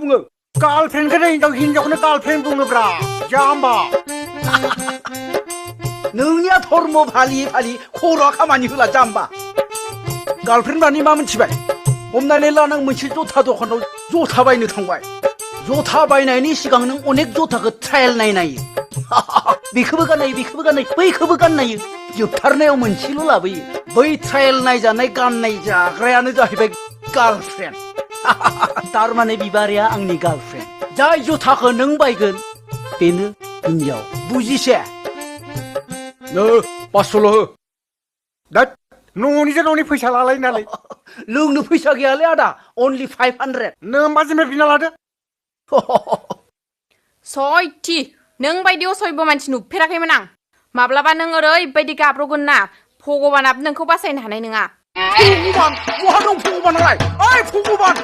बुङो गार्लफ्रेन्डखौनो हिनजावखौनो गार्लफ्रेन्ड बुङोब्रा जाम्बा नोंनिया धर्म फालियै फालियै खर'आ खामानि होला जाम्बा गार्लफ्रेन्ड मानि मा मिथिबाय हमनानै ला नों मोनसे जथा दखानाव जथा बायनो थांबाय जथा बायनायनि सिगां नों अनेक जथाखौ ट्रायल नायो बेखौबो गाननायो बेखौबो गाननायो बैखौबो गाननायो जोबथारनायाव मोनसेल' लाबोयो बै ट्रायल नायजानाय गाननाय जाग्रायानो जाहैबाय गार्लफ्रेन्ड थारमाने बिबारिया आंनि गार्लफ्रेन्ड जाय जुथाखौ नों बायगोन बेनो हिनजाव बुजिसे 500ल' हो दा न'निजों न'नि फैसा लालायो नालाय लोंनो फैसा गैयालै आदा अनलि 500 नों माजोंनो बिना लादो सयथि नों बायदि असयब मानसि नुफेराखैमोन आं माब्लाबा नों ओरैबायदि गाब्रगोन ना भगबानाबो नोंखौ बासायनो हानाय नङा भगबान बहा दं भगबानालाय ओइ भगबान